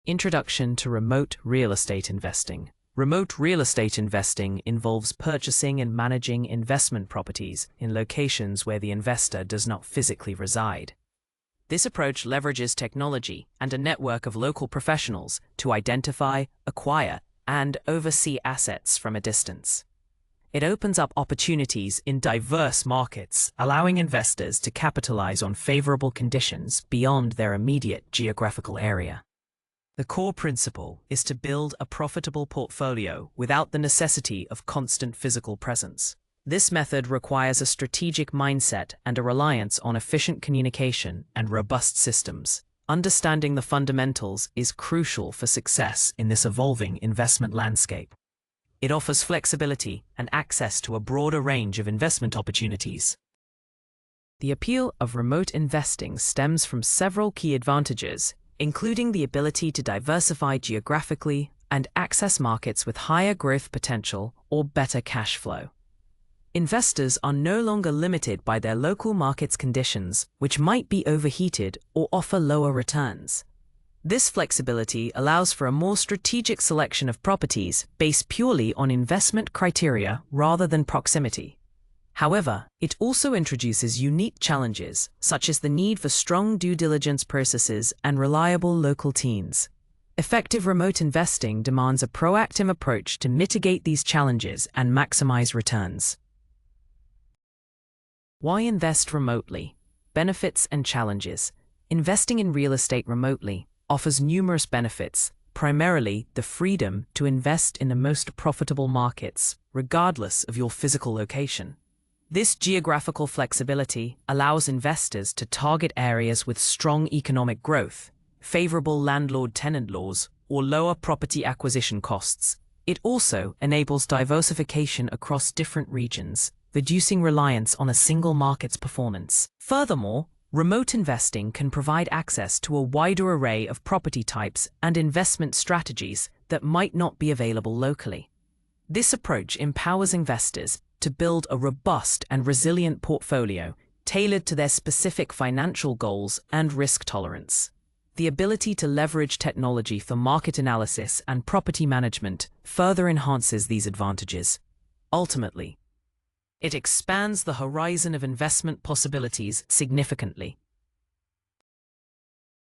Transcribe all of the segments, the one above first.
Introduction to Remote Real Estate Investing. Remote real estate investing involves purchasing and managing investment properties in locations where the investor does not physically reside. This approach leverages technology and a network of local professionals to identify, acquire, and oversee assets from a distance. It opens up opportunities in diverse markets, allowing investors to capitalize on favorable conditions beyond their immediate geographical area. The core principle is to build a profitable portfolio without the necessity of constant physical presence. This method requires a strategic mindset and a reliance on efficient communication and robust systems. Understanding the fundamentals is crucial for success in this evolving investment landscape. It offers flexibility and access to a broader range of investment opportunities. The appeal of remote investing stems from several key advantages, including the ability to diversify geographically and access markets with higher growth potential or better cash flow. Investors are no longer limited by their local market's conditions, which might be overheated or offer lower returns. This flexibility allows for a more strategic selection of properties based purely on investment criteria rather than proximity. However, it also introduces unique challenges, such as the need for strong due diligence processes and reliable local teams. Effective remote investing demands a proactive approach to mitigate these challenges and maximize returns. Why invest remotely? Benefits and challenges. Investing in real estate remotely offers numerous benefits, primarily the freedom to invest in the most profitable markets, regardless of your physical location. This geographical flexibility allows investors to target areas with strong economic growth, favorable landlord-tenant laws, or lower property acquisition costs. It also enables diversification across different regions, reducing reliance on a single market's performance. Furthermore, remote investing can provide access to a wider array of property types and investment strategies that might not be available locally. This approach empowers investors to build a robust and resilient portfolio tailored to their specific financial goals and risk tolerance. The ability to leverage technology for market analysis and property management further enhances these advantages. Ultimately, it expands the horizon of investment possibilities significantly.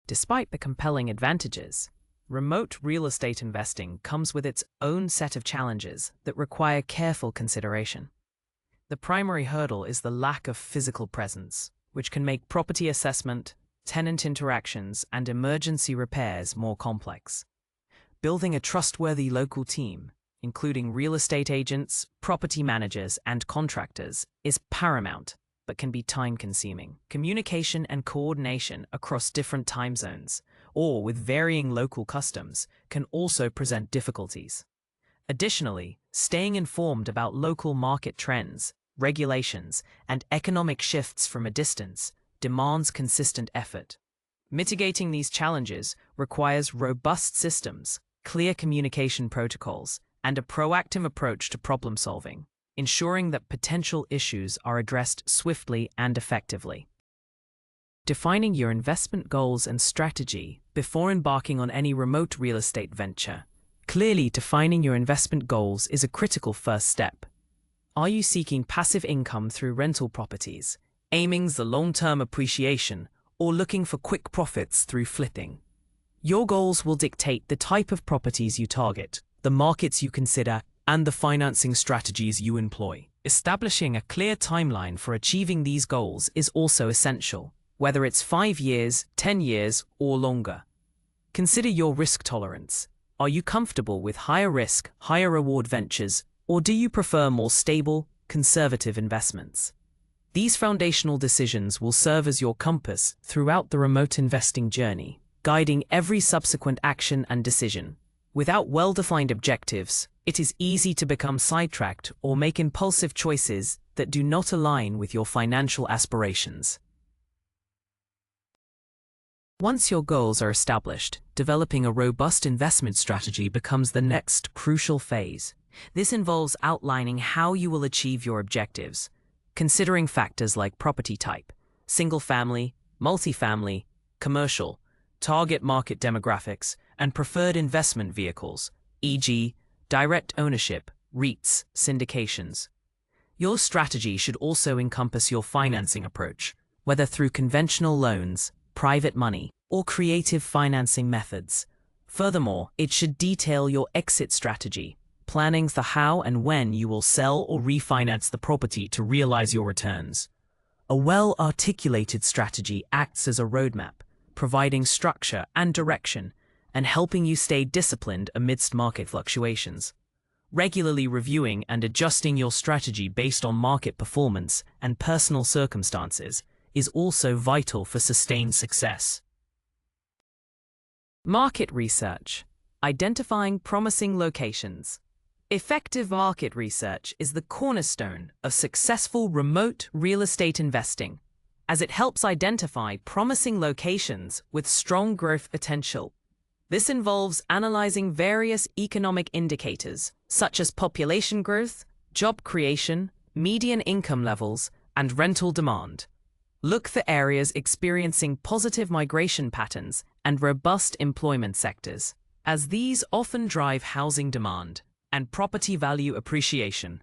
Despite the compelling advantages, remote real estate investing comes with its own set of challenges that require careful consideration. The primary hurdle is the lack of physical presence, which can make property assessment, tenant interactions, and emergency repairs more complex. Building a trustworthy local team, including real estate agents, property managers, and contractors, is paramount, but can be time-consuming. Communication and coordination across different time zones, or with varying local customs, can also present difficulties. Additionally, staying informed about local market trends, regulations, and economic shifts from a distance demands consistent effort. Mitigating these challenges requires robust systems, clear communication protocols, and a proactive approach to problem solving, ensuring that potential issues are addressed swiftly and effectively. Defining your investment goals and strategy before embarking on any remote real estate venture. Clearly, defining your investment goals is a critical first step. Are you seeking passive income through rental properties, aiming the long-term appreciation, or looking for quick profits through flipping? Your goals will dictate the type of properties you target, the markets you consider, and the financing strategies you employ. Establishing a clear timeline for achieving these goals is also essential, whether it's 5 years, 10 years, or longer. Consider your risk tolerance. Are you comfortable with higher risk, higher reward ventures, or do you prefer more stable, conservative investments? These foundational decisions will serve as your compass throughout the remote investing journey, guiding every subsequent action and decision. Without well-defined objectives, it is easy to become sidetracked or make impulsive choices that do not align with your financial aspirations. Once your goals are established, developing a robust investment strategy becomes the next crucial phase. This involves outlining how you will achieve your objectives, considering factors like property type, single-family, multifamily, commercial, target market demographics, and preferred investment vehicles, e.g., direct ownership, REITs, syndications. Your strategy should also encompass your financing approach, whether through conventional loans, private money, or creative financing methods. Furthermore, it should detail your exit strategy, planning the how and when you will sell or refinance the property to realize your returns. A well-articulated strategy acts as a roadmap, providing structure and direction, and helping you stay disciplined amidst market fluctuations. Regularly reviewing and adjusting your strategy based on market performance and personal circumstances is also vital for sustained success. Market research. Identifying promising locations. Effective market research is the cornerstone of successful remote real estate investing, as it helps identify promising locations with strong growth potential. This involves analyzing various economic indicators, such as population growth, job creation, median income levels, and rental demand. Look for areas experiencing positive migration patterns and robust employment sectors, as these often drive housing demand and property value appreciation.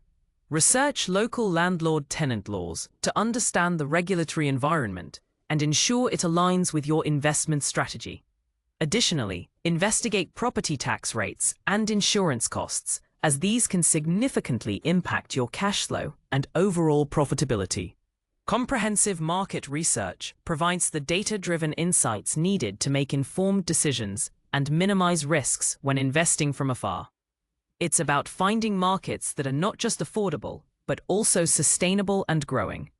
Research local landlord-tenant laws to understand the regulatory environment and ensure it aligns with your investment strategy. Additionally, investigate property tax rates and insurance costs, as these can significantly impact your cash flow and overall profitability. Comprehensive market research provides the data-driven insights needed to make informed decisions and minimize risks when investing from afar. It's about finding markets that are not just affordable, but also sustainable and growing.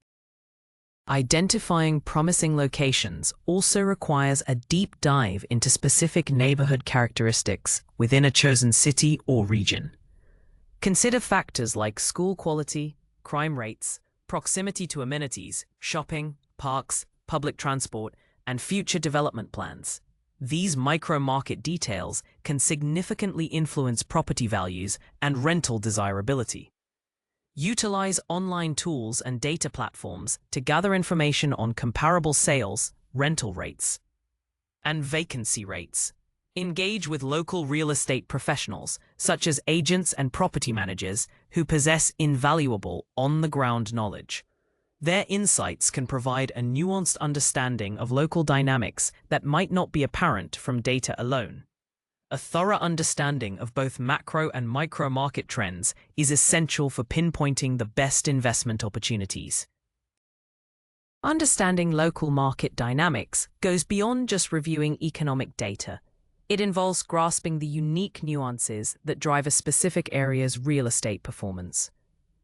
Identifying promising locations also requires a deep dive into specific neighborhood characteristics within a chosen city or region. Consider factors like school quality, crime rates, proximity to amenities, shopping, parks, public transport, and future development plans. These micro-market details can significantly influence property values and rental desirability. Utilize online tools and data platforms to gather information on comparable sales, rental rates, and vacancy rates. Engage with local real estate professionals, such as agents and property managers, who possess invaluable on-the-ground knowledge. Their insights can provide a nuanced understanding of local dynamics that might not be apparent from data alone. A thorough understanding of both macro and micro market trends is essential for pinpointing the best investment opportunities. Understanding local market dynamics goes beyond just reviewing economic data. It involves grasping the unique nuances that drive a specific area's real estate performance.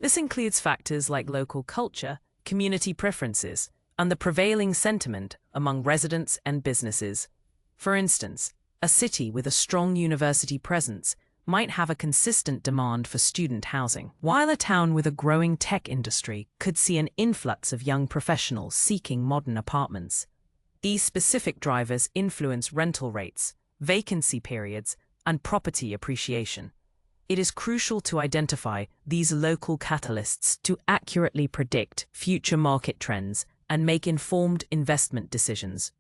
This includes factors like local culture, community preferences, and the prevailing sentiment among residents and businesses. For instance, a city with a strong university presence might have a consistent demand for student housing, while a town with a growing tech industry could see an influx of young professionals seeking modern apartments. These specific drivers influence rental rates, vacancy periods, and property appreciation. It is crucial to identify these local catalysts to accurately predict future market trends and make informed investment decisions.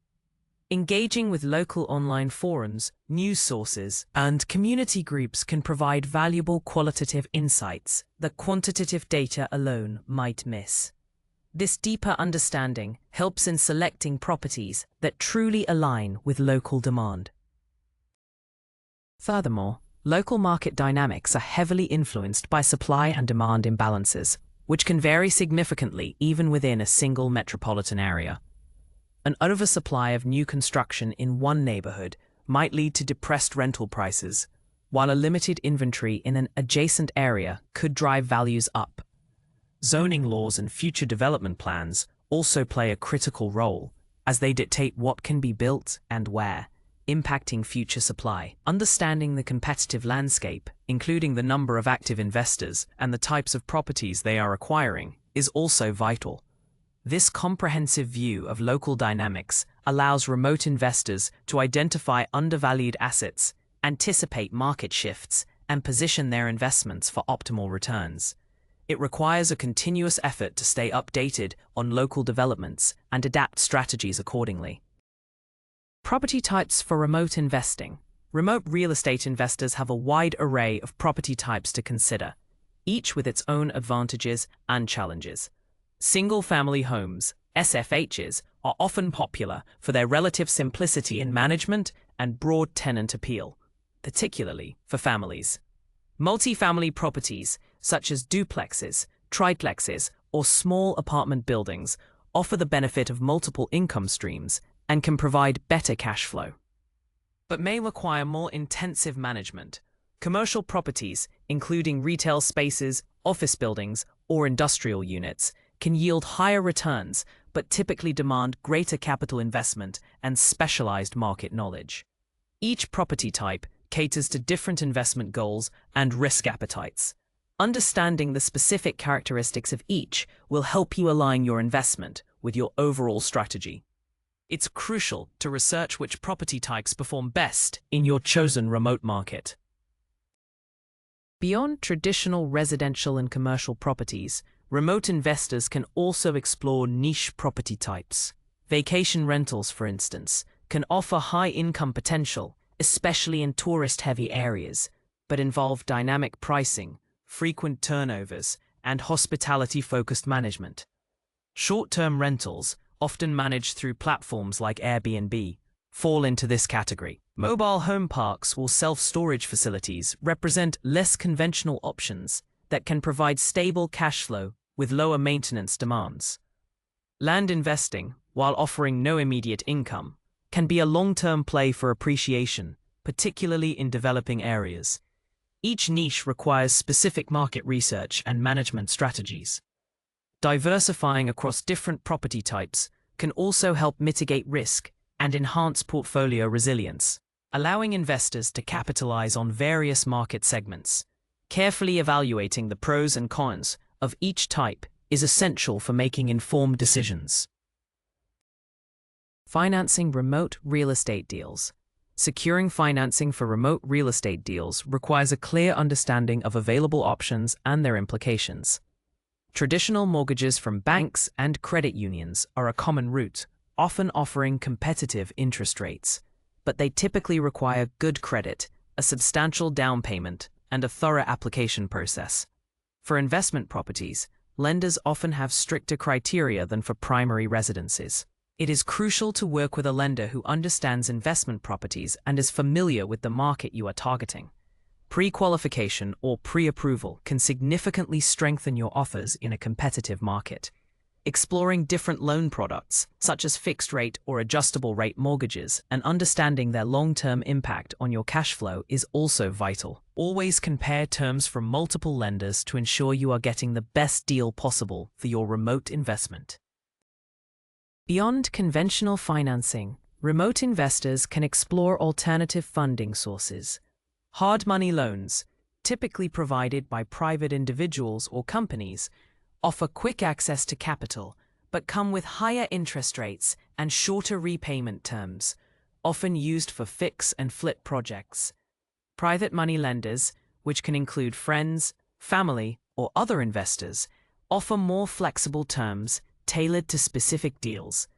Engaging with local online forums, news sources, and community groups can provide valuable qualitative insights that quantitative data alone might miss. This deeper understanding helps in selecting properties that truly align with local demand. Furthermore, local market dynamics are heavily influenced by supply and demand imbalances, which can vary significantly even within a single metropolitan area. An oversupply of new construction in one neighborhood might lead to depressed rental prices, while a limited inventory in an adjacent area could drive values up. Zoning laws and future development plans also play a critical role, as they dictate what can be built and where, impacting future supply. Understanding the competitive landscape, including the number of active investors and the types of properties they are acquiring, is also vital. This comprehensive view of local dynamics allows remote investors to identify undervalued assets, anticipate market shifts, and position their investments for optimal returns. It requires a continuous effort to stay updated on local developments and adapt strategies accordingly. Property types for remote investing. Remote real estate investors have a wide array of property types to consider, each with its own advantages and challenges. Single-family homes, SFHs, are often popular for their relative simplicity in management and broad tenant appeal, particularly for families. Multi-family properties, such as duplexes, triplexes, or small apartment buildings, offer the benefit of multiple income streams and can provide better cash flow, but may require more intensive management. Commercial properties, including retail spaces, office buildings, or industrial units, can yield higher returns but typically demand greater capital investment and specialized market knowledge. Each property type caters to different investment goals and risk appetites. Understanding the specific characteristics of each will help you align your investment with your overall strategy. It's crucial to research which property types perform best in your chosen remote market. Beyond traditional residential and commercial properties, remote investors can also explore niche property types. Vacation rentals, for instance, can offer high income potential, especially in tourist-heavy areas, but involve dynamic pricing, frequent turnovers, and hospitality-focused management. Short-term rentals, often managed through platforms like Airbnb, fall into this category. Mobile home parks or self-storage facilities represent less conventional options that can provide stable cash flow with lower maintenance demands. Land investing, while offering no immediate income, can be a long-term play for appreciation, particularly in developing areas. Each niche requires specific market research and management strategies. Diversifying across different property types can also help mitigate risk and enhance portfolio resilience, allowing investors to capitalize on various market segments. Carefully evaluating the pros and cons of each type is essential for making informed decisions. Financing remote real estate deals. Securing financing for remote real estate deals requires a clear understanding of available options and their implications. Traditional mortgages from banks and credit unions are a common route, often offering competitive interest rates, but they typically require good credit, a substantial down payment, and a thorough application process. For investment properties, lenders often have stricter criteria than for primary residences. It is crucial to work with a lender who understands investment properties and is familiar with the market you are targeting. Pre-qualification or pre-approval can significantly strengthen your offers in a competitive market. Exploring different loan products, such as fixed-rate or adjustable-rate mortgages, and understanding their long-term impact on your cash flow is also vital. Always compare terms from multiple lenders to ensure you are getting the best deal possible for your remote investment. Beyond conventional financing, remote investors can explore alternative funding sources. Hard money loans, typically provided by private individuals or companies, offer quick access to capital, but come with higher interest rates and shorter repayment terms, often used for fix and flip projects. Private money lenders, which can include friends, family, or other investors, offer more flexible terms tailored to specific deals.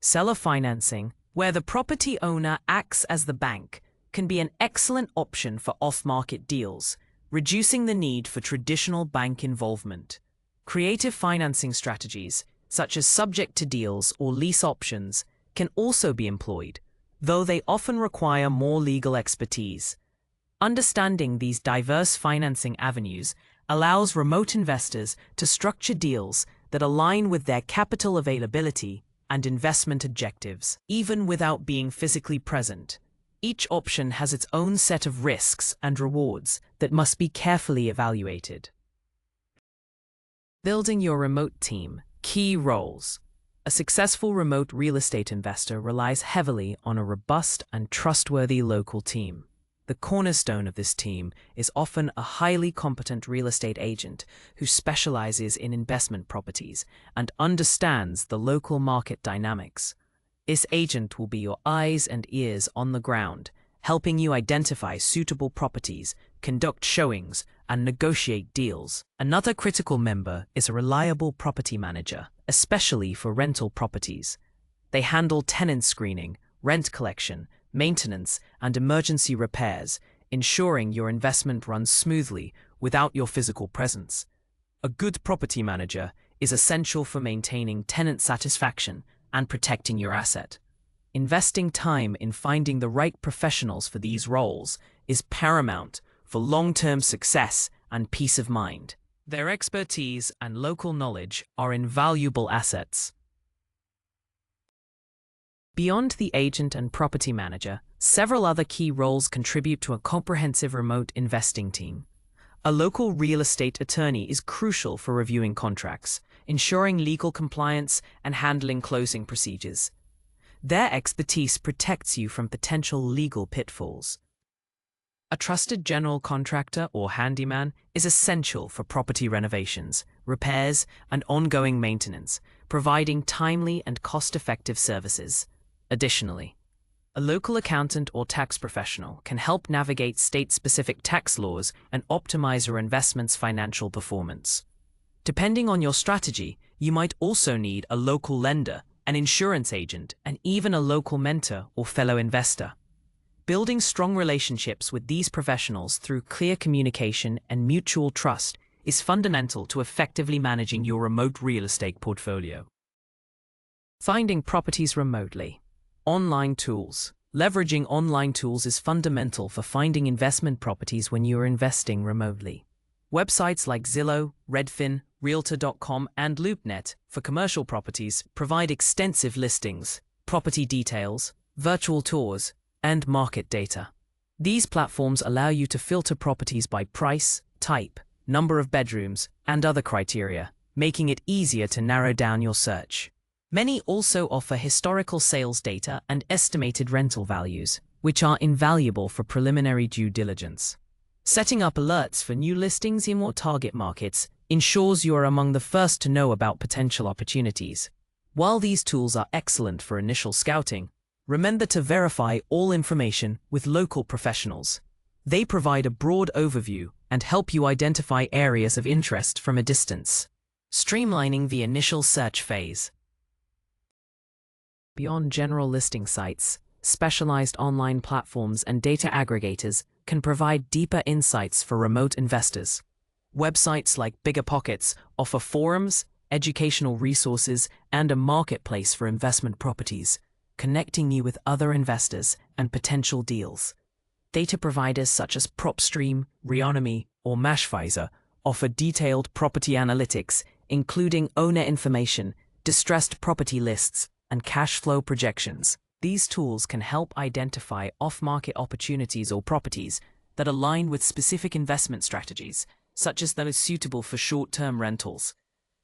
Seller financing, where the property owner acts as the bank, can be an excellent option for off-market deals, reducing the need for traditional bank involvement. Creative financing strategies, such as subject-to deals or lease options, can also be employed, though they often require more legal expertise. Understanding these diverse financing avenues allows remote investors to structure deals that align with their capital availability and investment objectives, even without being physically present. Each option has its own set of risks and rewards that must be carefully evaluated. Building your remote team. Key roles. A successful remote real estate investor relies heavily on a robust and trustworthy local team. The cornerstone of this team is often a highly competent real estate agent who specializes in investment properties and understands the local market dynamics. This agent will be your eyes and ears on the ground, helping you identify suitable properties, conduct showings, and negotiate deals. Another critical member is a reliable property manager, especially for rental properties. They handle tenant screening, rent collection, maintenance, and emergency repairs, ensuring your investment runs smoothly without your physical presence. A good property manager is essential for maintaining tenant satisfaction and protecting your asset. Investing time in finding the right professionals for these roles is paramount for long-term success and peace of mind. Their expertise and local knowledge are invaluable assets. Beyond the agent and property manager, several other key roles contribute to a comprehensive remote investing team. A local real estate attorney is crucial for reviewing contracts, ensuring legal compliance, and handling closing procedures. Their expertise protects you from potential legal pitfalls. A trusted general contractor or handyman is essential for property renovations, repairs, and ongoing maintenance, providing timely and cost-effective services. Additionally, a local accountant or tax professional can help navigate state-specific tax laws and optimize your investment's financial performance. Depending on your strategy, you might also need a local lender, an insurance agent, and even a local mentor or fellow investor. Building strong relationships with these professionals through clear communication and mutual trust is fundamental to effectively managing your remote real estate portfolio. Finding properties remotely. Online tools. Leveraging online tools is fundamental for finding investment properties when you are investing remotely. Websites like Zillow, Redfin, Realtor.com, and LoopNet for commercial properties provide extensive listings, property details, virtual tours, and market data. These platforms allow you to filter properties by price, type, number of bedrooms, and other criteria, making it easier to narrow down your search. Many also offer historical sales data and estimated rental values, which are invaluable for preliminary due diligence. Setting up alerts for new listings in your target markets ensures you are among the first to know about potential opportunities. While these tools are excellent for initial scouting, remember to verify all information with local professionals. They provide a broad overview and help you identify areas of interest from a distance, streamlining the initial search phase. Beyond general listing sites, specialized online platforms and data aggregators can provide deeper insights for remote investors. Websites like BiggerPockets offer forums, educational resources, and a marketplace for investment properties, connecting you with other investors and potential deals. Data providers such as PropStream, Reonomy, or Mashvisor offer detailed property analytics, including owner information, distressed property lists, and cash flow projections. These tools can help identify off-market opportunities or properties that align with specific investment strategies, such as those suitable for short-term rentals.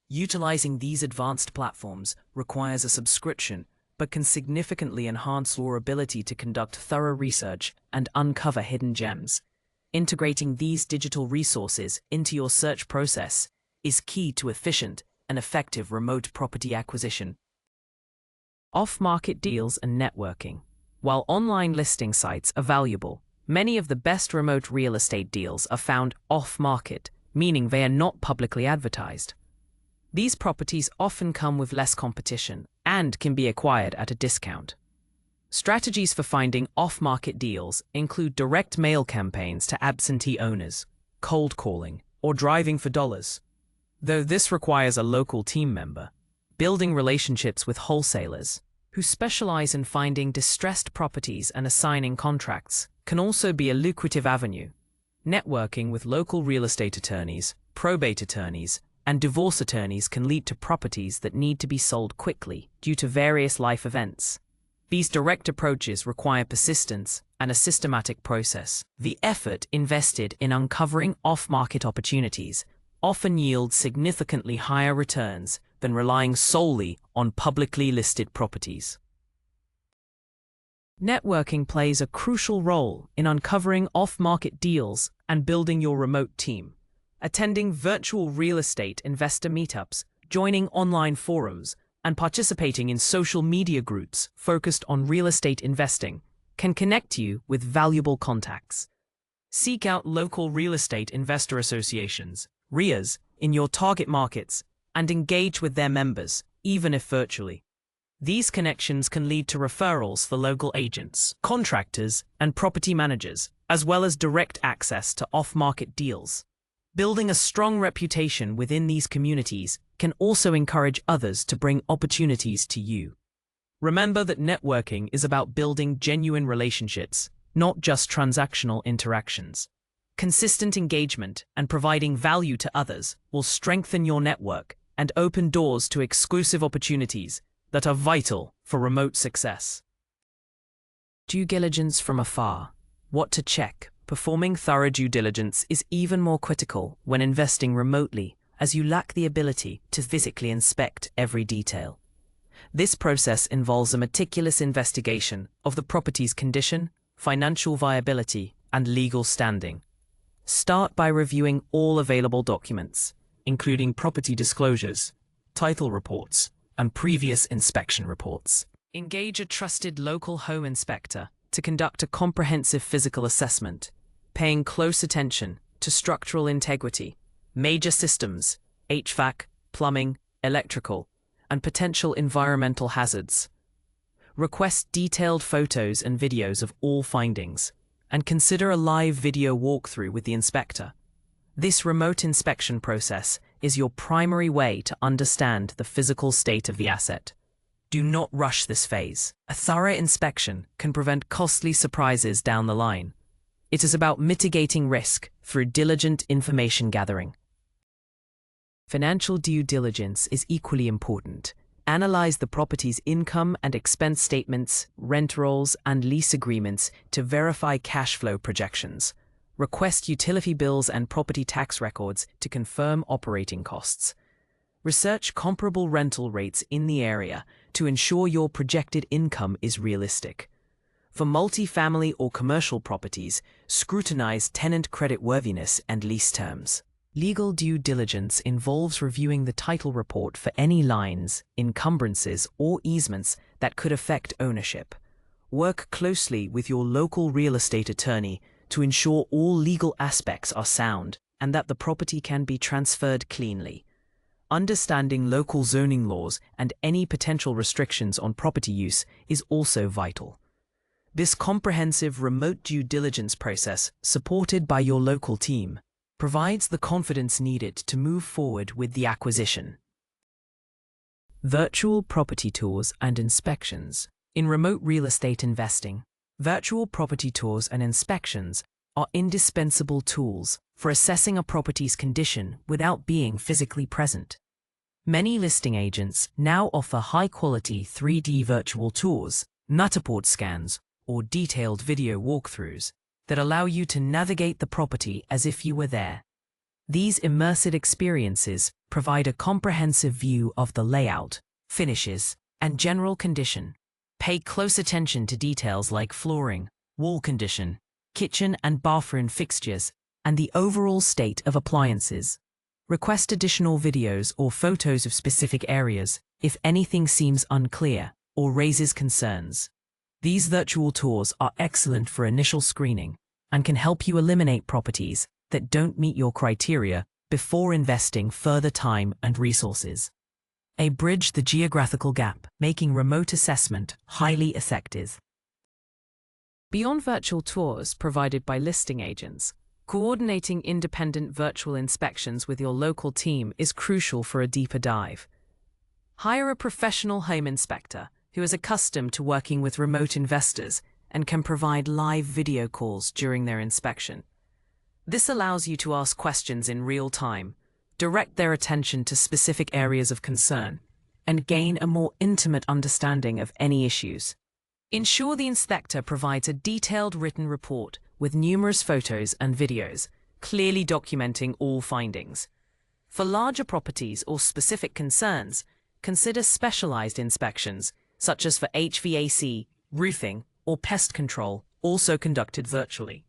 Utilizing these advanced platforms requires a subscription, but can significantly enhance your ability to conduct thorough research and uncover hidden gems. Integrating these digital resources into your search process is key to efficient and effective remote property acquisition. Off-market deals and networking. While online listing sites are valuable, many of the best remote real estate deals are found off-market, meaning they are not publicly advertised. These properties often come with less competition and can be acquired at a discount. Strategies for finding off-market deals include direct mail campaigns to absentee owners, cold calling, or driving for dollars. Though this requires a local team member, building relationships with wholesalers, who specialize in finding distressed properties and assigning contracts, can also be a lucrative avenue. Networking with local real estate attorneys, probate attorneys, and divorce attorneys can lead to properties that need to be sold quickly due to various life events. These direct approaches require persistence and a systematic process. The effort invested in uncovering off-market opportunities often yields significantly higher returns than relying solely on publicly listed properties. Networking plays a crucial role in uncovering off-market deals and building your remote team. Attending virtual real estate investor meetups, joining online forums, and participating in social media groups focused on real estate investing can connect you with valuable contacts. Seek out local real estate investor associations, RIAs, in your target markets and engage with their members, even if virtually. These connections can lead to referrals for local agents, contractors, and property managers, as well as direct access to off-market deals. Building a strong reputation within these communities can also encourage others to bring opportunities to you. Remember that networking is about building genuine relationships, not just transactional interactions. Consistent engagement and providing value to others will strengthen your network and open doors to exclusive opportunities that are vital for remote success. Due diligence from afar. What to check. Performing thorough due diligence is even more critical when investing remotely, as you lack the ability to physically inspect every detail. This process involves a meticulous investigation of the property's condition, financial viability, and legal standing. Start by reviewing all available documents, including property disclosures, title reports, and previous inspection reports. Engage a trusted local home inspector to conduct a comprehensive physical assessment, paying close attention to structural integrity, major systems, HVAC, plumbing, electrical, and potential environmental hazards. Request detailed photos and videos of all findings, and consider a live video walkthrough with the inspector. This remote inspection process is your primary way to understand the physical state of the asset. Do not rush this phase. A thorough inspection can prevent costly surprises down the line. It is about mitigating risk through diligent information gathering. Financial due diligence is equally important. Analyze the property's income and expense statements, rent rolls, and lease agreements to verify cash flow projections. Request utility bills and property tax records to confirm operating costs. Research comparable rental rates in the area to ensure your projected income is realistic. For multi-family or commercial properties, scrutinize tenant creditworthiness and lease terms. Legal due diligence involves reviewing the title report for any lines, encumbrances, or easements that could affect ownership. Work closely with your local real estate attorney to ensure all legal aspects are sound and that the property can be transferred cleanly. Understanding local zoning laws and any potential restrictions on property use is also vital. This comprehensive remote due diligence process, supported by your local team, provides the confidence needed to move forward with the acquisition. Virtual property tours and inspections. In remote real estate investing, virtual property tours and inspections are indispensable tools for assessing a property's condition without being physically present. Many listing agents now offer high-quality 3D virtual tours, Matterport scans, or detailed video walkthroughs that allow you to navigate the property as if you were there. These immersive experiences provide a comprehensive view of the layout, finishes, and general condition. Pay close attention to details like flooring, wall condition, kitchen and bathroom fixtures, and the overall state of appliances. Request additional videos or photos of specific areas if anything seems unclear or raises concerns. These virtual tours are excellent for initial screening and can help you eliminate properties that don't meet your criteria before investing further time and resources. Bridge the geographical gap, making remote assessment highly effective. Beyond virtual tours provided by listing agents, coordinating independent virtual inspections with your local team is crucial for a deeper dive. Hire a professional home inspector who is accustomed to working with remote investors and can provide live video calls during their inspection. This allows you to ask questions in real time, direct their attention to specific areas of concern, and gain a more intimate understanding of any issues. Ensure the inspector provides a detailed written report with numerous photos and videos, clearly documenting all findings. For larger properties or specific concerns, consider specialized inspections, such as for HVAC, roofing, or pest control, also conducted virtually.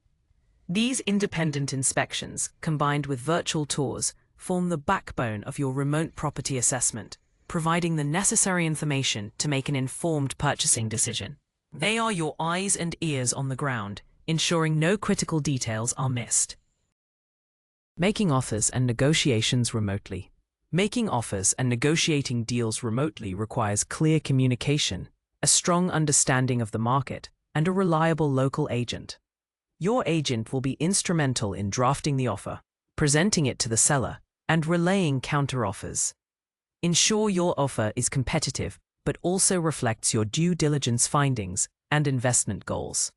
These independent inspections, combined with virtual tours, form the backbone of your remote property assessment, providing the necessary information to make an informed purchasing decision. They are your eyes and ears on the ground, ensuring no critical details are missed. Making offers and negotiations remotely. Making offers and negotiating deals remotely requires clear communication, a strong understanding of the market, and a reliable local agent. Your agent will be instrumental in drafting the offer, presenting it to the seller, and relaying counteroffers. Ensure your offer is competitive but also reflects your due diligence findings and investment goals.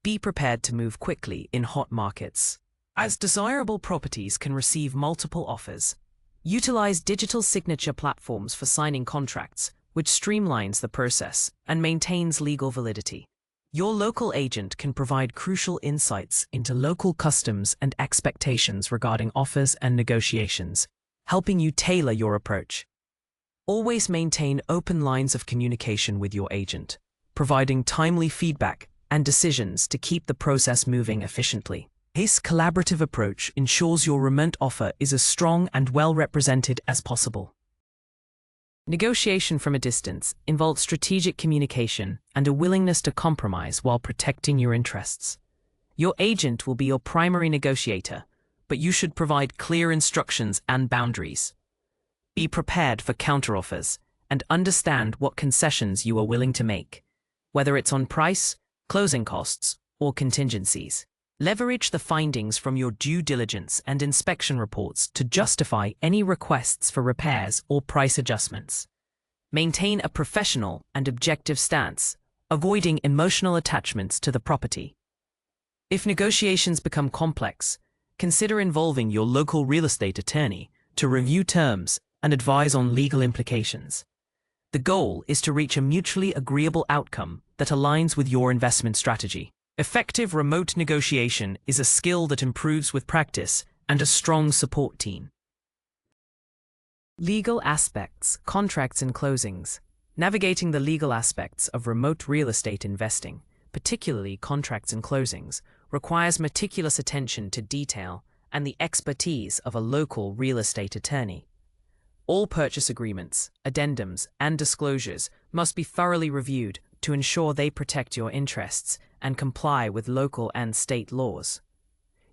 Be prepared to move quickly in hot markets. As desirable properties can receive multiple offers, utilize digital signature platforms for signing contracts, which streamlines the process and maintains legal validity. Your local agent can provide crucial insights into local customs and expectations regarding offers and negotiations, helping you tailor your approach. Always maintain open lines of communication with your agent, providing timely feedback and decisions to keep the process moving efficiently. This collaborative approach ensures your remote offer is as strong and well represented as possible. Negotiation from a distance involves strategic communication and a willingness to compromise while protecting your interests. Your agent will be your primary negotiator, but you should provide clear instructions and boundaries. Be prepared for counteroffers and understand what concessions you are willing to make, whether it's on price, closing costs, or contingencies. Leverage the findings from your due diligence and inspection reports to justify any requests for repairs or price adjustments. Maintain a professional and objective stance, avoiding emotional attachments to the property. If negotiations become complex, consider involving your local real estate attorney to review terms and advise on legal implications. The goal is to reach a mutually agreeable outcome that aligns with your investment strategy. Effective remote negotiation is a skill that improves with practice and a strong support team. Legal aspects, contracts and closings. Navigating the legal aspects of remote real estate investing, particularly contracts and closings, requires meticulous attention to detail and the expertise of a local real estate attorney. All purchase agreements, addendums, and disclosures must be thoroughly reviewed to ensure they protect your interests and comply with local and state laws.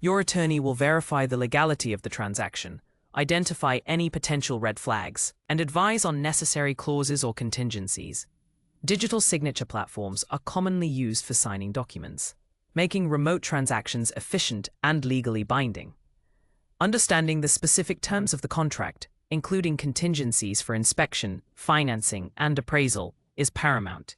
Your attorney will verify the legality of the transaction, identify any potential red flags, and advise on necessary clauses or contingencies. Digital signature platforms are commonly used for signing documents, making remote transactions efficient and legally binding. Understanding the specific terms of the contract, including contingencies for inspection, financing, and appraisal, is paramount.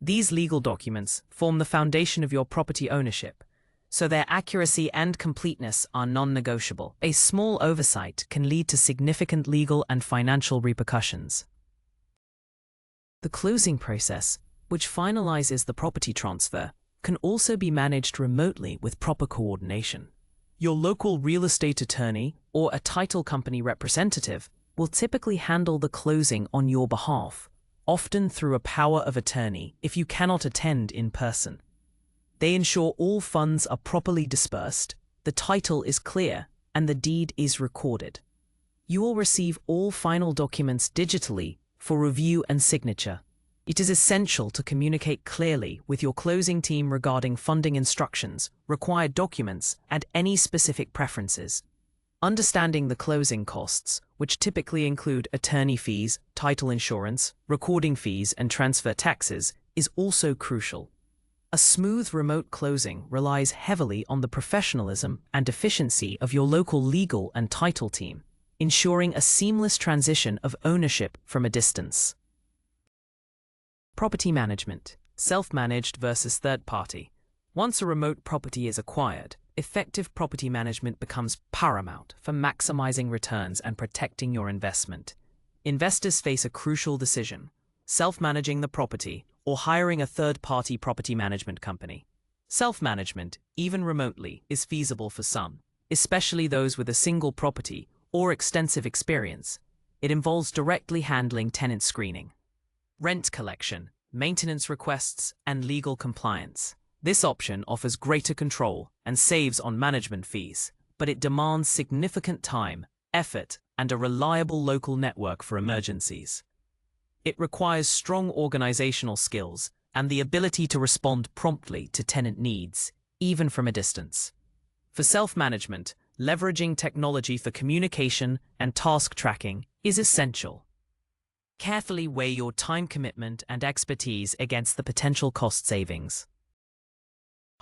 These legal documents form the foundation of your property ownership, so their accuracy and completeness are non-negotiable. A small oversight can lead to significant legal and financial repercussions. The closing process, which finalizes the property transfer, can also be managed remotely with proper coordination. Your local real estate attorney or a title company representative will typically handle the closing on your behalf, often through a power of attorney if you cannot attend in person. They ensure all funds are properly dispersed, the title is clear, and the deed is recorded. You will receive all final documents digitally for review and signature. It is essential to communicate clearly with your closing team regarding funding instructions, required documents, and any specific preferences. Understanding the closing costs, which typically include attorney fees, title insurance, recording fees, and transfer taxes, is also crucial. A smooth remote closing relies heavily on the professionalism and efficiency of your local legal and title team, ensuring a seamless transition of ownership from a distance. Property management, self-managed versus third-party. Once a remote property is acquired, effective property management becomes paramount for maximizing returns and protecting your investment. Investors face a crucial decision: self-managing the property or hiring a third-party property management company. Self-management, even remotely, is feasible for some, especially those with a single property or extensive experience. It involves directly handling tenant screening, rent collection, maintenance requests, and legal compliance. This option offers greater control and saves on management fees, but it demands significant time, effort, and a reliable local network for emergencies. It requires strong organizational skills and the ability to respond promptly to tenant needs, even from a distance. For self-management, leveraging technology for communication and task tracking is essential. Carefully weigh your time commitment and expertise against the potential cost savings.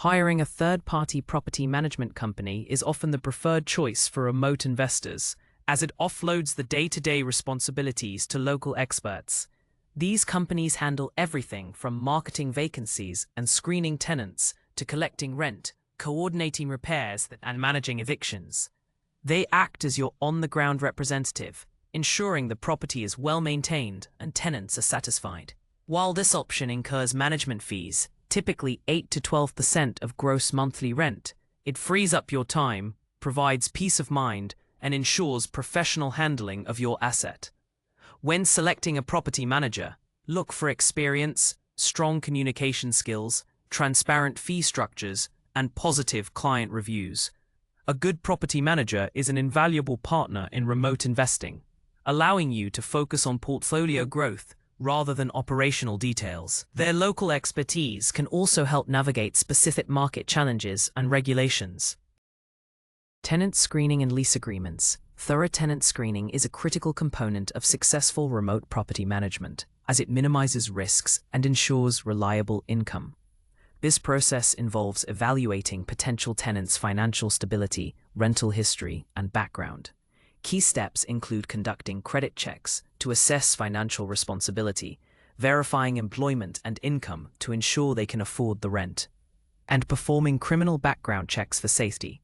Hiring a third-party property management company is often the preferred choice for remote investors, as it offloads the day-to-day responsibilities to local experts. These companies handle everything from marketing vacancies and screening tenants to collecting rent, coordinating repairs, and managing evictions. They act as your on-the-ground representative, ensuring the property is well maintained and tenants are satisfied. While this option incurs management fees, typically 8 to 12% of gross monthly rent, it frees up your time, provides peace of mind, and ensures professional handling of your asset. When selecting a property manager, look for experience, strong communication skills, transparent fee structures, and positive client reviews. A good property manager is an invaluable partner in remote investing, allowing you to focus on portfolio growth rather than operational details. Their local expertise can also help navigate specific market challenges and regulations. Tenant screening and lease agreements. Thorough tenant screening is a critical component of successful remote property management, as it minimizes risks and ensures reliable income. This process involves evaluating potential tenants' financial stability, rental history, and background. Key steps include conducting credit checks to assess financial responsibility, verifying employment and income to ensure they can afford the rent, and performing criminal background checks for safety.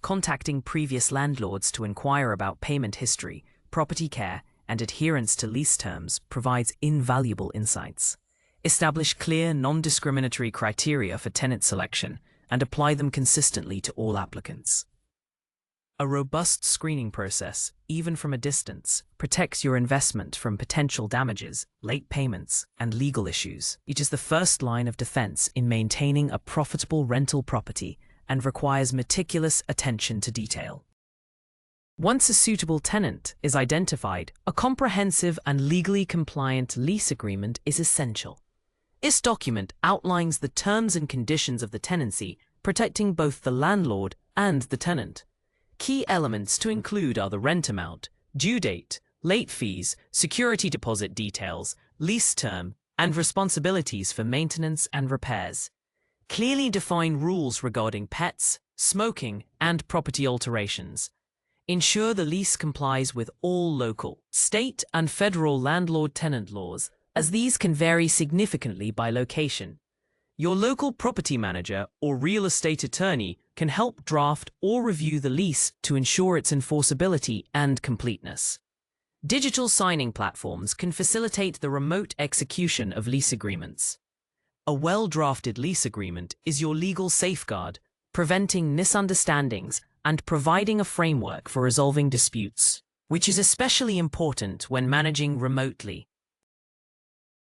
Contacting previous landlords to inquire about payment history, property care, and adherence to lease terms provides invaluable insights. Establish clear, non-discriminatory criteria for tenant selection and apply them consistently to all applicants. A robust screening process, even from a distance, protects your investment from potential damages, late payments, and legal issues. It is the first line of defense in maintaining a profitable rental property and requires meticulous attention to detail. Once a suitable tenant is identified, a comprehensive and legally compliant lease agreement is essential. This document outlines the terms and conditions of the tenancy, protecting both the landlord and the tenant. Key elements to include are the rent amount, due date, late fees, security deposit details, lease term, and responsibilities for maintenance and repairs. Clearly define rules regarding pets, smoking, and property alterations. Ensure the lease complies with all local, state, and federal landlord-tenant laws, as these can vary significantly by location. Your local property manager or real estate attorney can help draft or review the lease to ensure its enforceability and completeness. Digital signing platforms can facilitate the remote execution of lease agreements. A well-drafted lease agreement is your legal safeguard, preventing misunderstandings and providing a framework for resolving disputes, which is especially important when managing remotely.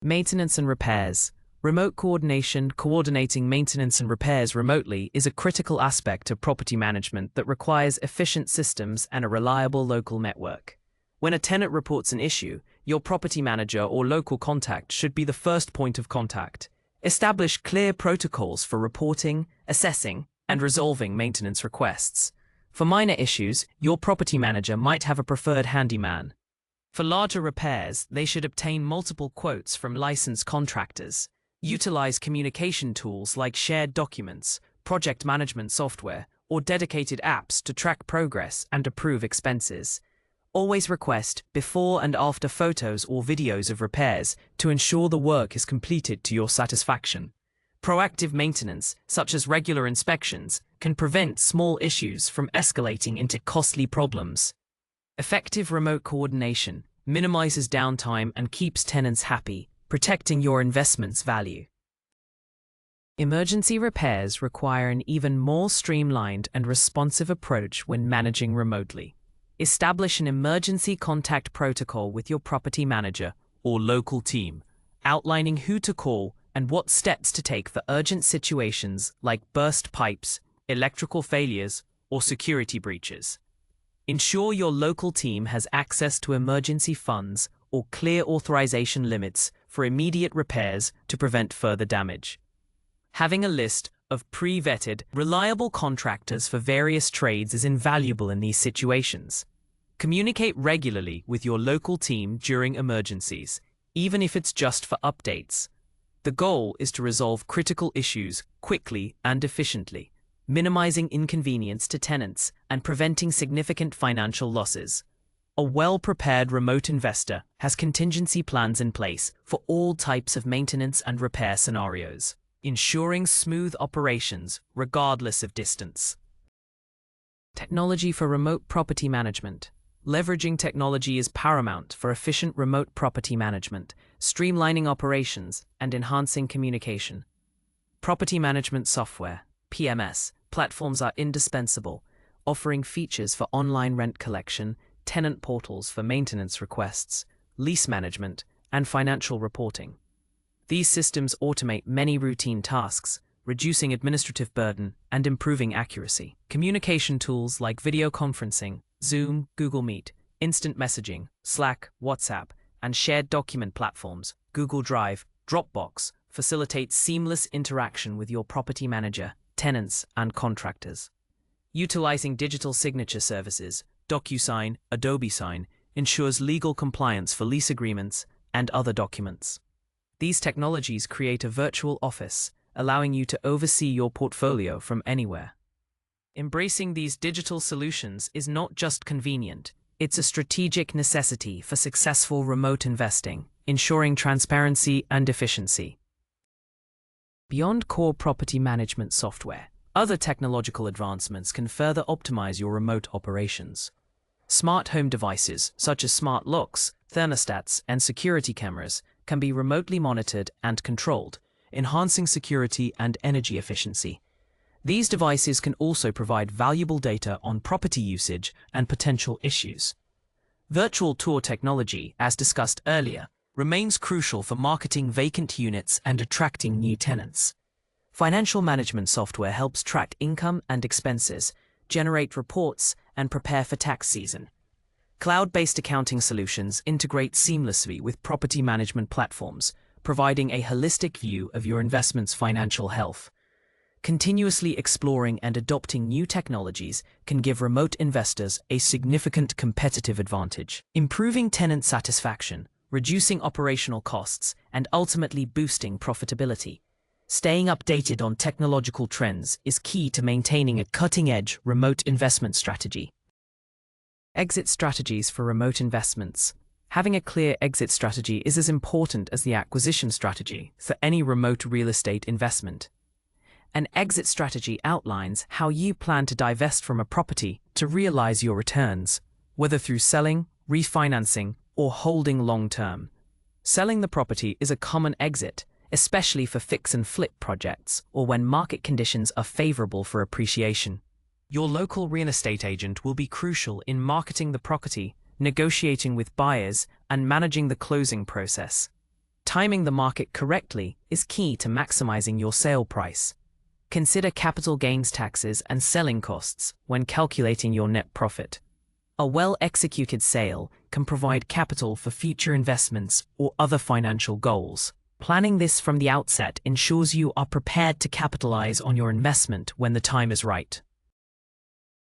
Maintenance and repairs. Remote coordinating maintenance and repairs remotely is a critical aspect of property management that requires efficient systems and a reliable local network. When a tenant reports an issue, your property manager or local contact should be the first point of contact. Establish clear protocols for reporting, assessing, and resolving maintenance requests. For minor issues, your property manager might have a preferred handyman. For larger repairs, they should obtain multiple quotes from licensed contractors. Utilize communication tools like shared documents, project management software, or dedicated apps to track progress and approve expenses. Always request before and after photos or videos of repairs to ensure the work is completed to your satisfaction. Proactive maintenance, such as regular inspections, can prevent small issues from escalating into costly problems. Effective remote coordination minimizes downtime and keeps tenants happy, protecting your investment's value. Emergency repairs require an even more streamlined and responsive approach when managing remotely. Establish an emergency contact protocol with your property manager or local team, outlining who to call and what steps to take for urgent situations like burst pipes, electrical failures, or security breaches. Ensure your local team has access to emergency funds or clear authorization limits for immediate repairs to prevent further damage. Having a list of pre-vetted, reliable contractors for various trades is invaluable in these situations. Communicate regularly with your local team during emergencies, even if it's just for updates. The goal is to resolve critical issues quickly and efficiently, minimizing inconvenience to tenants and preventing significant financial losses. A well-prepared remote investor has contingency plans in place for all types of maintenance and repair scenarios, ensuring smooth operations regardless of distance. Technology for remote property management. Leveraging technology is paramount for efficient remote property management, streamlining operations, and enhancing communication. Property management software, PMS, platforms are indispensable, offering features for online rent collection, tenant portals for maintenance requests, lease management, and financial reporting. These systems automate many routine tasks, reducing administrative burden and improving accuracy. Communication tools like video conferencing, Zoom, Google Meet, instant messaging, Slack, WhatsApp, and shared document platforms, Google Drive, Dropbox, facilitate seamless interaction with your property manager, tenants, and contractors. Utilizing digital signature services, DocuSign, Adobe Sign, ensures legal compliance for lease agreements and other documents. These technologies create a virtual office, allowing you to oversee your portfolio from anywhere. Embracing these digital solutions is not just convenient, it's a strategic necessity for successful remote investing, ensuring transparency and efficiency. Beyond core property management software, other technological advancements can further optimize your remote operations. Smart home devices, such as smart locks, thermostats, and security cameras, can be remotely monitored and controlled, enhancing security and energy efficiency. These devices can also provide valuable data on property usage and potential issues. Virtual tour technology, as discussed earlier, remains crucial for marketing vacant units and attracting new tenants. Financial management software helps track income and expenses, generate reports, and prepare for tax season. Cloud-based accounting solutions integrate seamlessly with property management platforms, providing a holistic view of your investment's financial health. Continuously exploring and adopting new technologies can give remote investors a significant competitive advantage, improving tenant satisfaction, reducing operational costs, and ultimately boosting profitability. Staying updated on technological trends is key to maintaining a cutting-edge remote investment strategy. Exit strategies for remote investments. Having a clear exit strategy is as important as the acquisition strategy for any remote real estate investment. An exit strategy outlines how you plan to divest from a property to realize your returns, whether through selling, refinancing, or holding long-term. Selling the property is a common exit, especially for fix and flip projects or when market conditions are favorable for appreciation. Your local real estate agent will be crucial in marketing the property, negotiating with buyers, and managing the closing process. Timing the market correctly is key to maximizing your sale price. Consider capital gains taxes and selling costs when calculating your net profit. A well-executed sale can provide capital for future investments or other financial goals. Planning this from the outset ensures you are prepared to capitalize on your investment when the time is right.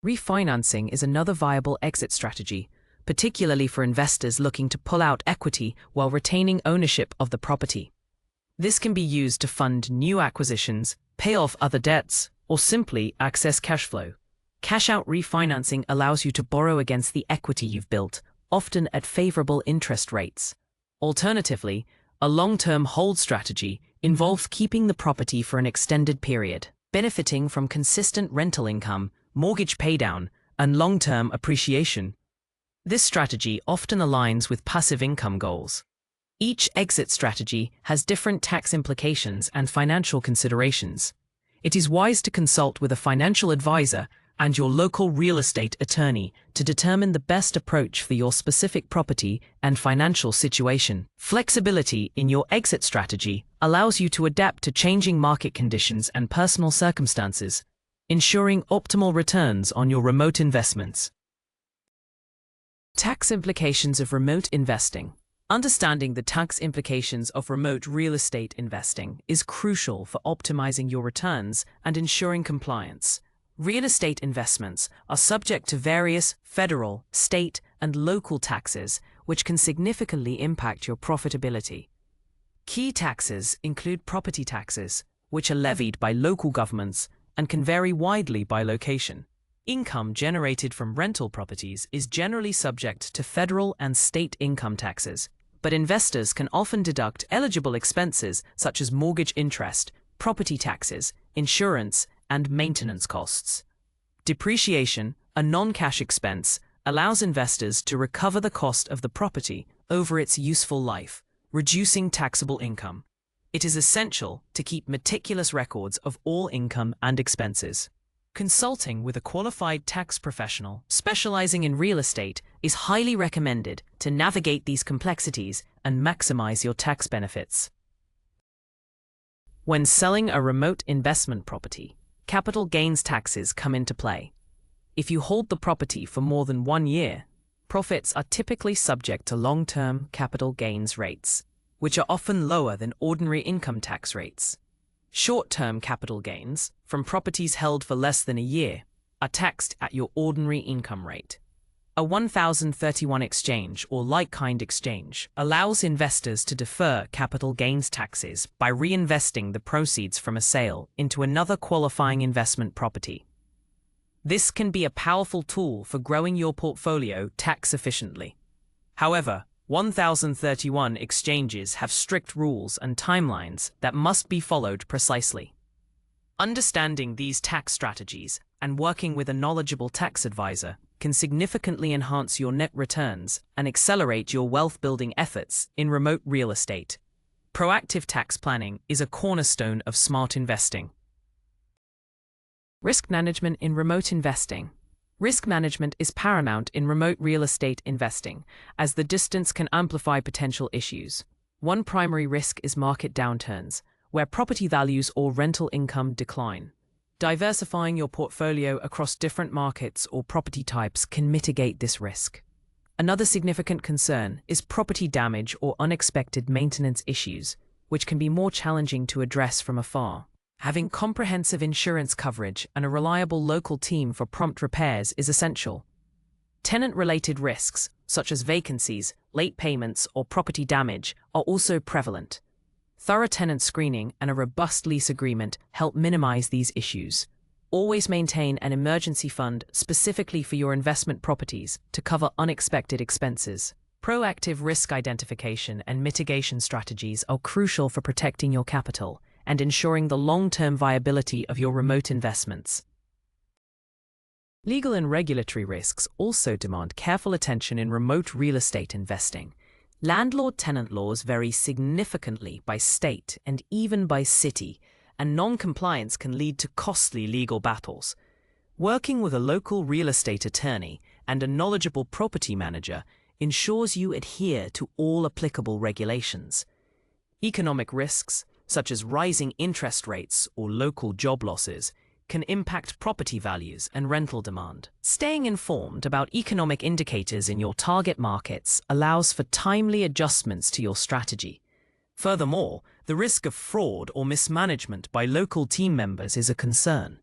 Refinancing is another viable exit strategy, particularly for investors looking to pull out equity while retaining ownership of the property. This can be used to fund new acquisitions, pay off other debts, or simply access cash flow. Cash-out refinancing allows you to borrow against the equity you've built, often at favorable interest rates. Alternatively, a long-term hold strategy involves keeping the property for an extended period, benefiting from consistent rental income, mortgage paydown, and long-term appreciation. This strategy often aligns with passive income goals. Each exit strategy has different tax implications and financial considerations. It is wise to consult with a financial advisor and your local real estate attorney to determine the best approach for your specific property and financial situation. Flexibility in your exit strategy allows you to adapt to changing market conditions and personal circumstances, ensuring optimal returns on your remote investments. Tax implications of remote investing. Understanding the tax implications of remote real estate investing is crucial for optimizing your returns and ensuring compliance. Real estate investments are subject to various federal, state, and local taxes, which can significantly impact your profitability. Key taxes include property taxes, which are levied by local governments and can vary widely by location. Income generated from rental properties is generally subject to federal and state income taxes, but investors can often deduct eligible expenses such as mortgage interest, property taxes, insurance, and maintenance costs. Depreciation, a non-cash expense, allows investors to recover the cost of the property over its useful life, reducing taxable income. It is essential to keep meticulous records of all income and expenses. Consulting with a qualified tax professional specializing in real estate is highly recommended to navigate these complexities and maximize your tax benefits. When selling a remote investment property, capital gains taxes come into play. If you hold the property for more than 1 year, profits are typically subject to long-term capital gains rates, which are often lower than ordinary income tax rates. Short-term capital gains from properties held for less than a year are taxed at your ordinary income rate. A 1031 exchange or like-kind exchange allows investors to defer capital gains taxes by reinvesting the proceeds from a sale into another qualifying investment property. This can be a powerful tool for growing your portfolio tax efficiently. However, 1031 exchanges have strict rules and timelines that must be followed precisely. Understanding these tax strategies and working with a knowledgeable tax advisor can significantly enhance your net returns and accelerate your wealth-building efforts in remote real estate. Proactive tax planning is a cornerstone of smart investing. Risk management in remote investing. Risk management is paramount in remote real estate investing, as the distance can amplify potential issues. One primary risk is market downturns, where property values or rental income decline. Diversifying your portfolio across different markets or property types can mitigate this risk. Another significant concern is property damage or unexpected maintenance issues, which can be more challenging to address from afar. Having comprehensive insurance coverage and a reliable local team for prompt repairs is essential. Tenant-related risks, such as vacancies, late payments, or property damage, are also prevalent. Thorough tenant screening and a robust lease agreement help minimize these issues. Always maintain an emergency fund specifically for your investment properties to cover unexpected expenses. Proactive risk identification and mitigation strategies are crucial for protecting your capital and ensuring the long-term viability of your remote investments. Legal and regulatory risks also demand careful attention in remote real estate investing. Landlord-tenant laws vary significantly by state and even by city, and non-compliance can lead to costly legal battles. Working with a local real estate attorney and a knowledgeable property manager ensures you adhere to all applicable regulations. Economic risks, such as rising interest rates or local job losses, can impact property values and rental demand. Staying informed about economic indicators in your target markets allows for timely adjustments to your strategy. Furthermore, the risk of fraud or mismanagement by local team members is a concern.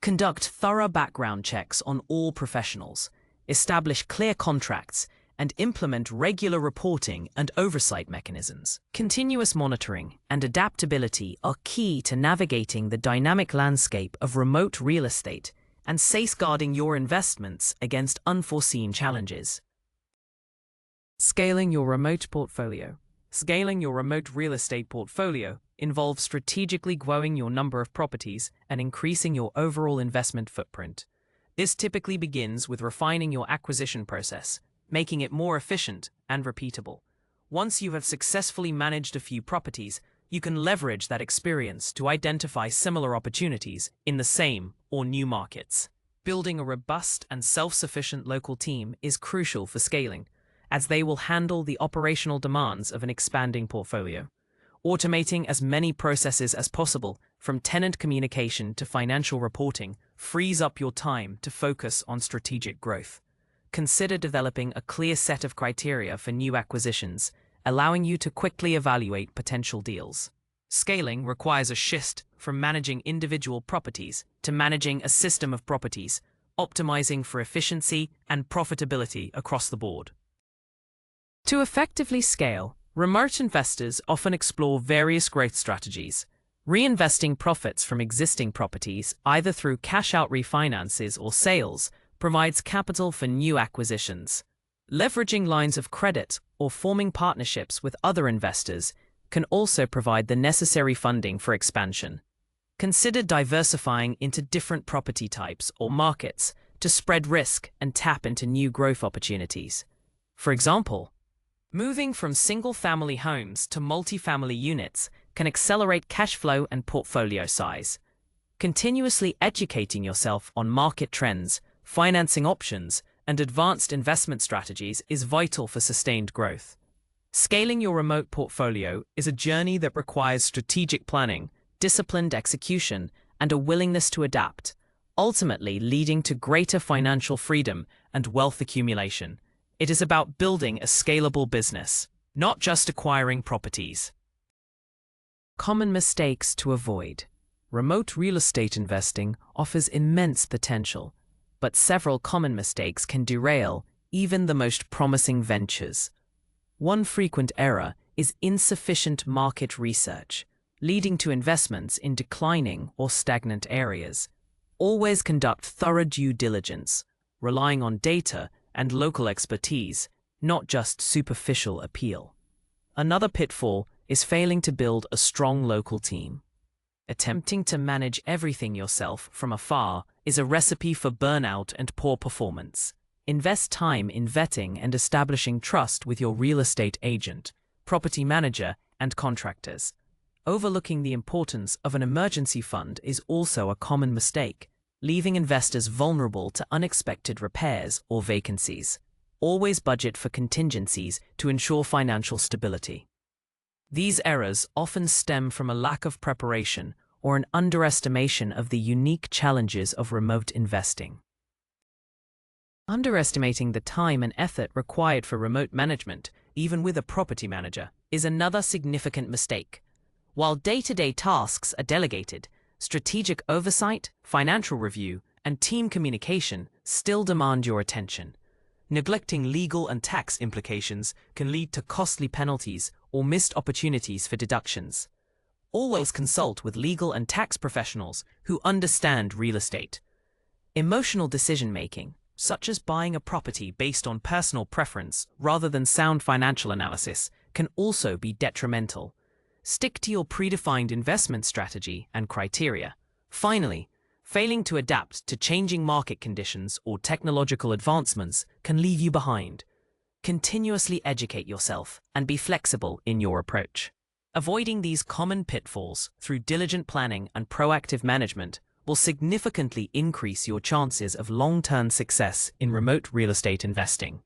Conduct thorough background checks on all professionals, establish clear contracts, and implement regular reporting and oversight mechanisms. Continuous monitoring and adaptability are key to navigating the dynamic landscape of remote real estate and safeguarding your investments against unforeseen challenges. Scaling your remote portfolio. Scaling your remote real estate portfolio involves strategically growing your number of properties and increasing your overall investment footprint. This typically begins with refining your acquisition process, making it more efficient and repeatable. Once you have successfully managed a few properties, you can leverage that experience to identify similar opportunities in the same or new markets. Building a robust and self-sufficient local team is crucial for scaling, as they will handle the operational demands of an expanding portfolio. Automating as many processes as possible, from tenant communication to financial reporting, frees up your time to focus on strategic growth. Consider developing a clear set of criteria for new acquisitions allowing you to quickly evaluate potential deals. Scaling requires a shift from managing individual properties to managing a system of properties, optimizing for efficiency and profitability across the board. To effectively scale, remote investors often explore various growth strategies, reinvesting profits from existing properties either through cash-out refinances or sales provides capital for new acquisitions. Leveraging lines of credit or forming partnerships with other investors can also provide the necessary funding for expansion. Consider diversifying into different property types or markets to spread risk and tap into new growth opportunities. For example, moving from single-family homes to multifamily units can accelerate cash flow and portfolio size. Continuously educating yourself on market trends, financing options, and advanced investment strategies is vital for sustained growth. Scaling your remote portfolio is a journey that requires strategic planning, disciplined execution, and a willingness to adapt, ultimately leading to greater financial freedom and wealth accumulation. It is about building a scalable business, not just acquiring properties. Common mistakes to avoid. Remote real estate investing offers immense potential, but several common mistakes can derail even the most promising ventures. One frequent error is insufficient market research, leading to investments in declining or stagnant areas. Always conduct thorough due diligence, relying on data and local expertise, not just superficial appeal. Another pitfall is failing to build a strong local team. Attempting to manage everything yourself from afar is a recipe for burnout and poor performance. Invest time in vetting and establishing trust with your real estate agent, property manager, and contractors. Overlooking the importance of an emergency fund is also a common mistake, leaving investors vulnerable to unexpected repairs or vacancies. Always budget for contingencies to ensure financial stability. These errors often stem from a lack of preparation or an underestimation of the unique challenges of remote investing. Underestimating the time and effort required for remote management, even with a property manager, is another significant mistake. While day-to-day tasks are delegated, strategic oversight, financial review, and team communication still demand your attention. Neglecting legal and tax implications can lead to costly penalties or missed opportunities for deductions. Always consult with legal and tax professionals who understand real estate. Emotional decision-making, such as buying a property based on personal preference rather than sound financial analysis, can also be detrimental. Stick to your predefined investment strategy and criteria. Finally, failing to adapt to changing market conditions or technological advancements can leave you behind. Continuously educate yourself and be flexible in your approach. Avoiding these common pitfalls through diligent planning and proactive management will significantly increase your chances of long-term success in remote real estate investing.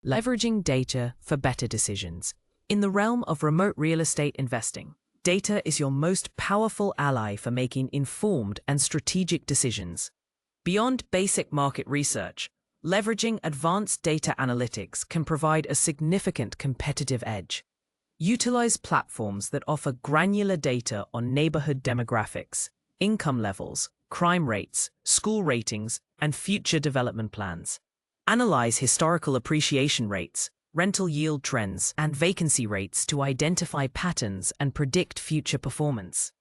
Leveraging data for better decisions. In the realm of remote real estate investing, data is your most powerful ally for making informed and strategic decisions. Beyond basic market research, leveraging advanced data analytics can provide a significant competitive edge. Utilize platforms that offer granular data on neighborhood demographics, income levels, crime rates, school ratings, and future development plans. Analyze historical appreciation rates, rental yield trends, and vacancy rates to identify patterns and predict future performance.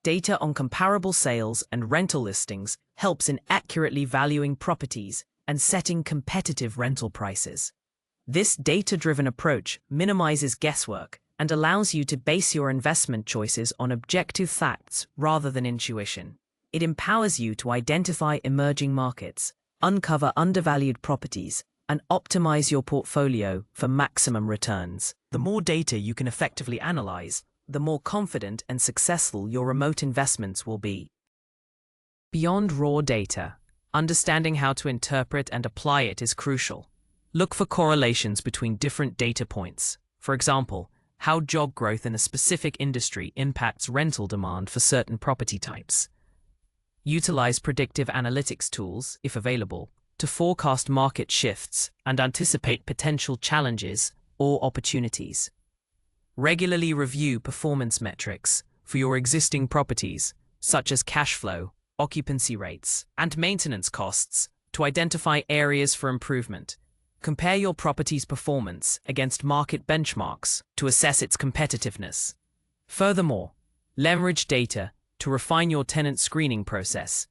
Data on comparable sales and rental listings helps in accurately valuing properties and setting competitive rental prices. This data-driven approach minimizes guesswork and allows you to base your investment choices on objective facts rather than intuition. It empowers you to identify emerging markets, uncover undervalued properties, and optimize your portfolio for maximum returns. The more data you can effectively analyze, the more confident and successful your remote investments will be. Beyond raw data, understanding how to interpret and apply it is crucial. Look for correlations between different data points. For example, how job growth in a specific industry impacts rental demand for certain property types. Utilize predictive analytics tools, if available, to forecast market shifts and anticipate potential challenges or opportunities. Regularly review performance metrics for your existing properties, such as cash flow, occupancy rates, and maintenance costs, to identify areas for improvement. Compare your property's performance against market benchmarks to assess its competitiveness. Furthermore, leverage data to refine your tenant screening process,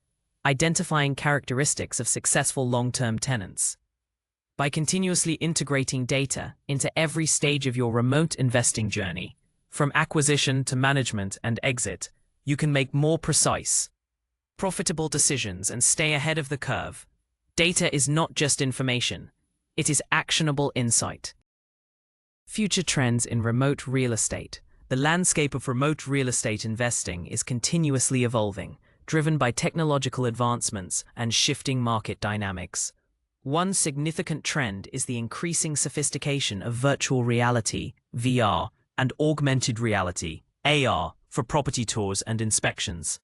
identifying characteristics of successful long-term tenants. By continuously integrating data into every stage of your remote investing journey, from acquisition to management and exit, you can make more precise, profitable decisions and stay ahead of the curve. Data is not just information, it is actionable insight. Future trends in remote real estate. The landscape of remote real estate investing is continuously evolving, driven by technological advancements and shifting market dynamics. One significant trend is the increasing sophistication of virtual reality, VR, and augmented reality, AR, for property tours and inspections.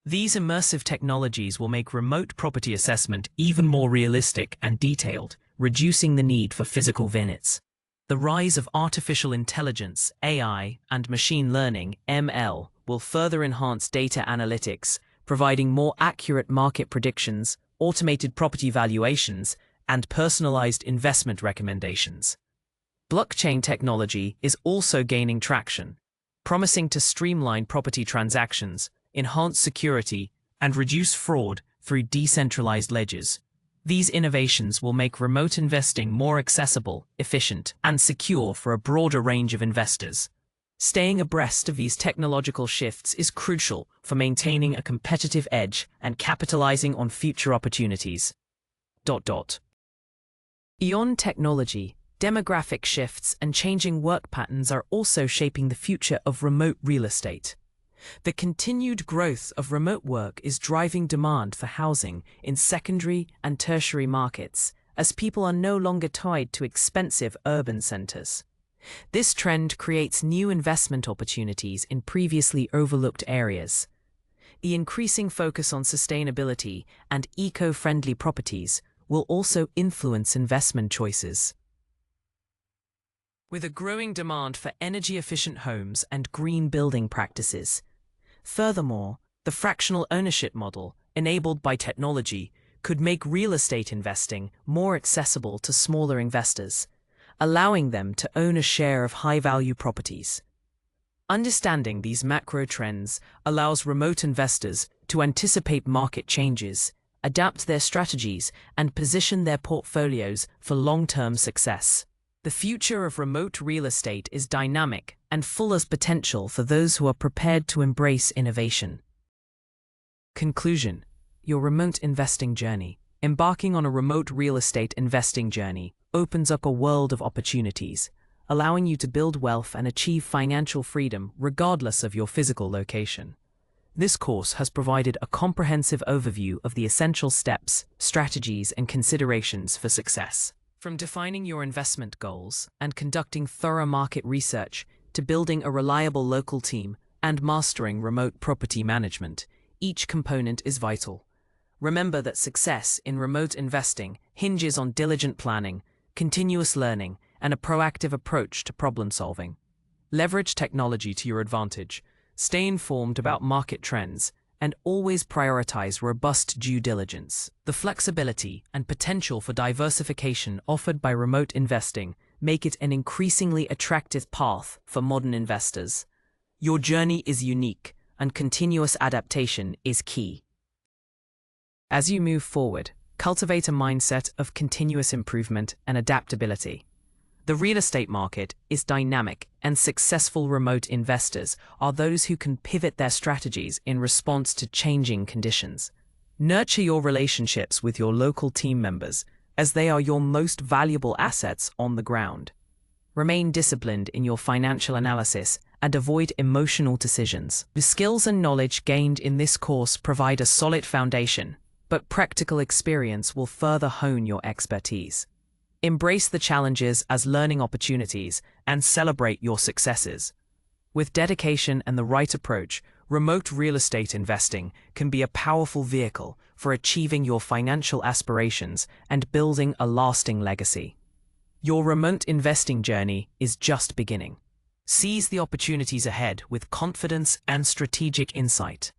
These immersive technologies will make remote property assessment even more realistic and detailed, reducing the need for physical visits. The rise of artificial intelligence, AI, and machine learning, ML, will further enhance data analytics, providing more accurate market predictions, automated property valuations, and personalized investment recommendations. Blockchain technology is also gaining traction, promising to streamline property transactions, enhance security, and reduce fraud through decentralized ledgers. These innovations will make remote investing more accessible, efficient, and secure for a broader range of investors. Staying abreast of these technological shifts is crucial for maintaining a competitive edge and capitalizing on future opportunities. Beyond technology, demographic shifts and changing work patterns are also shaping the future of remote real estate. The continued growth of remote work is driving demand for housing in secondary and tertiary markets, as people are no longer tied to expensive urban centers. This trend creates new investment opportunities in previously overlooked areas. The increasing focus on sustainability and eco-friendly properties will also influence investment choices. With a growing demand for energy-efficient homes and green building practices. Furthermore, the fractional ownership model, enabled by technology, could make real estate investing more accessible to smaller investors, allowing them to own a share of high-value properties. Understanding these macro trends allows remote investors to anticipate market changes, adapt their strategies, and position their portfolios for long-term success. The future of remote real estate is dynamic and full of potential for those who are prepared to embrace innovation. Conclusion: your remote investing journey. Embarking on a remote real estate investing journey opens up a world of opportunities, allowing you to build wealth and achieve financial freedom regardless of your physical location. This course has provided a comprehensive overview of the essential steps, strategies, and considerations for success. From defining your investment goals and conducting thorough market research to building a reliable local team and mastering remote property management, each component is vital. Remember that success in remote investing hinges on diligent planning, continuous learning, and a proactive approach to problem solving. Leverage technology to your advantage, stay informed about market trends, and always prioritize robust due diligence. The flexibility and potential for diversification offered by remote investing make it an increasingly attractive path for modern investors. Your journey is unique, and continuous adaptation is key. As you move forward, cultivate a mindset of continuous improvement and adaptability. The real estate market is dynamic, and successful remote investors are those who can pivot their strategies in response to changing conditions. Nurture your relationships with your local team members, as they are your most valuable assets on the ground. Remain disciplined in your financial analysis and avoid emotional decisions. The skills and knowledge gained in this course provide a solid foundation, but practical experience will further hone your expertise. Embrace the challenges as learning opportunities and celebrate your successes. With dedication and the right approach, remote real estate investing can be a powerful vehicle for achieving your financial aspirations and building a lasting legacy. Your remote investing journey is just beginning. Seize the opportunities ahead with confidence and strategic insight.